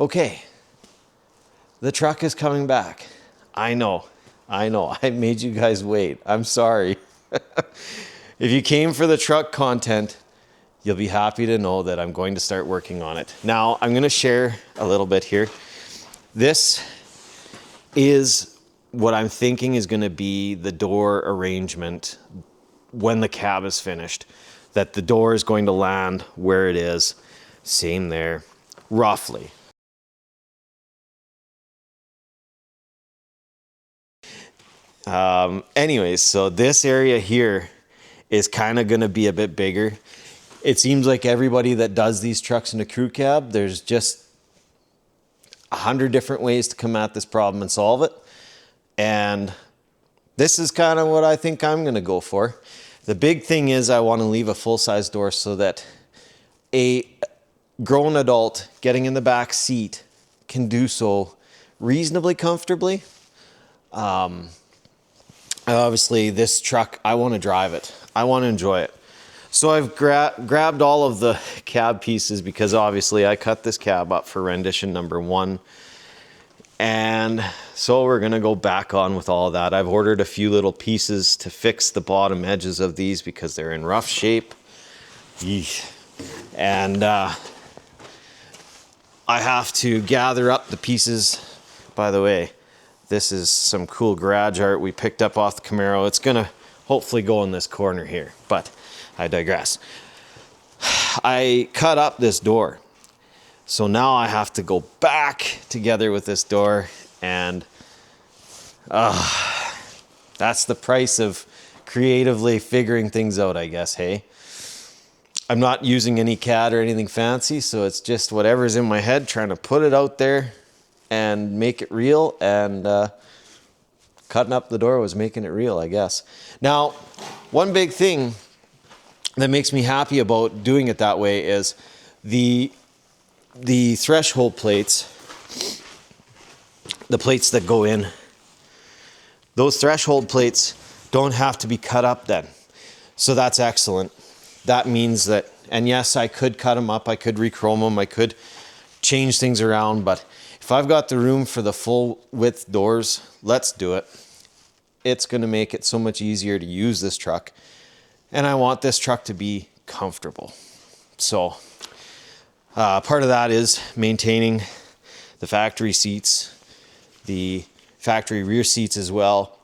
Okay, the truck is coming back. I know. I made you guys wait. I'm sorry. If you came for the truck content, you'll be happy to know that I'm going to start working on it. Now, I'm going to share a little bit here. This is what I'm thinking is going to be the door arrangement when the cab is finished. That the door is going to land where it is. Same there, roughly. Anyways, so this area here is kind of going to be a bit bigger. It seems like everybody that does these trucks in a crew cab, there's just 100 different ways to come at this problem and solve it. And this is kind of what I think I'm going to go for. The big thing is I want to leave a full-size door so that a grown adult getting in the back seat can do so reasonably comfortably. Obviously, this truck, I want to drive it. I want to enjoy it. So I've grabbed all of the cab pieces because obviously I cut this cab up for rendition number 1. And so we're going to go back on with all of that. I've ordered a few little pieces to fix the bottom edges of these because they're in rough shape. Yeesh. And I have to gather up the pieces. By the way, this is some cool garage art we picked up off the Camaro. It's going to hopefully go in this corner here, but I digress. I cut up this door. So now I have to go back together with this door, and that's the price of creatively figuring things out, I guess, hey? I'm not using any CAD or anything fancy, so it's just whatever's in my head, trying to put it out there and make it real, and cutting up the door was making it real, I guess. Now, one big thing that makes me happy about doing it that way is the threshold plates, the plates that go in, those threshold plates don't have to be cut up then. So that's excellent. That means that, and yes, I could cut them up, I could rechrome them, I could change things around, but if I've got the room for the full width doors, let's do it. It's going to make it so much easier to use this truck, and I want this truck to be comfortable. So part of that is maintaining the factory seats, the factory rear seats as well.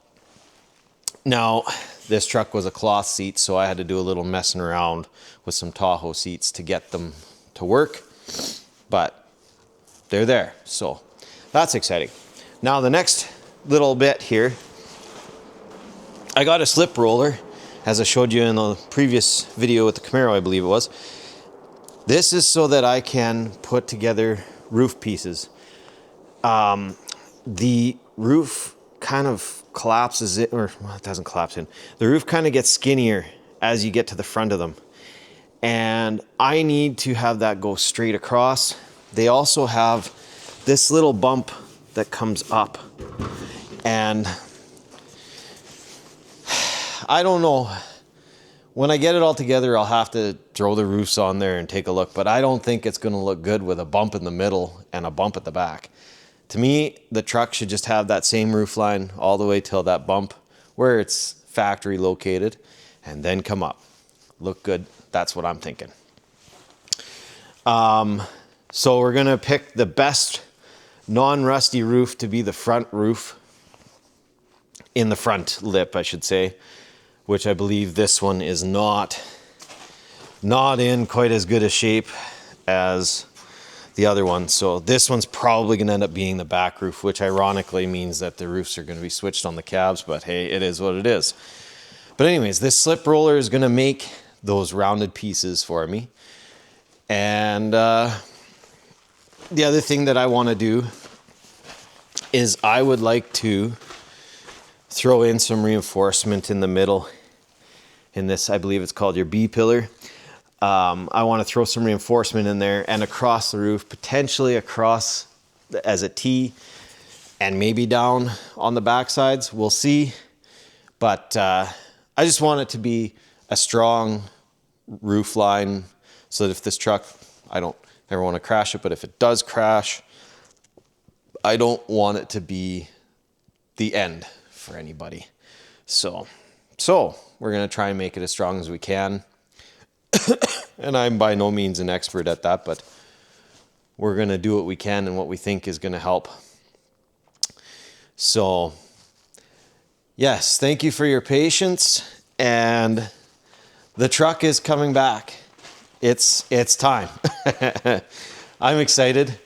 Now, this truck was a cloth seat, so I had to do a little messing around with some Tahoe seats to get them to work, but they're there, so that's exciting. Now, the next little bit here, I got a slip roller, as I showed you in the previous video with the Camaro, I believe it was. This is so that I can put together roof pieces. The roof kind of collapses it, or well, it doesn't collapse in. The roof kind of gets skinnier as you get to the front of them. And I need to have that go straight across. They also have this little bump that comes up. And I don't know. When I get it all together, I'll have to throw the roofs on there and take a look, but I don't think it's going to look good with a bump in the middle and a bump at the back. To me, the truck should just have that same roof line all the way till that bump where it's factory located, and then come up. Look good. That's what I'm thinking. So we're going to pick the best non-rusty roof to be the front roof, in the front lip, I should say, which I believe this one is not in quite as good a shape as the other one. So this one's probably going to end up being the back roof, which ironically means that the roofs are going to be switched on the cabs, but hey, it is what it is. But anyways, this slip roller is going to make those rounded pieces for me. And the other thing that I want to do is I would like to throw in some reinforcement in the middle. In this, I believe it's called your B pillar. I want to throw some reinforcement in there and across the roof, potentially across as a T, and maybe down on the back sides. We'll see. But I just want it to be a strong roof line so that if this truck, I don't ever want to crash it, but if it does crash, I don't want it to be the end for anybody. So we're going to try and make it as strong as we can. And I'm by no means an expert at that, but we're going to do what we can and what we think is going to help. So, yes, thank you for your patience. And the truck is coming back. It's time. I'm excited.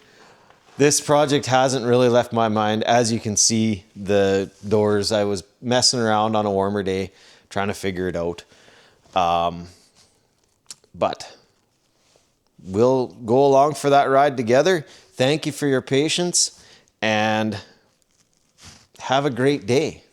This project hasn't really left my mind. As you can see, the doors, I was messing around on a warmer day, trying to figure it out. But we'll go along for that ride together. Thank you for your patience and have a great day.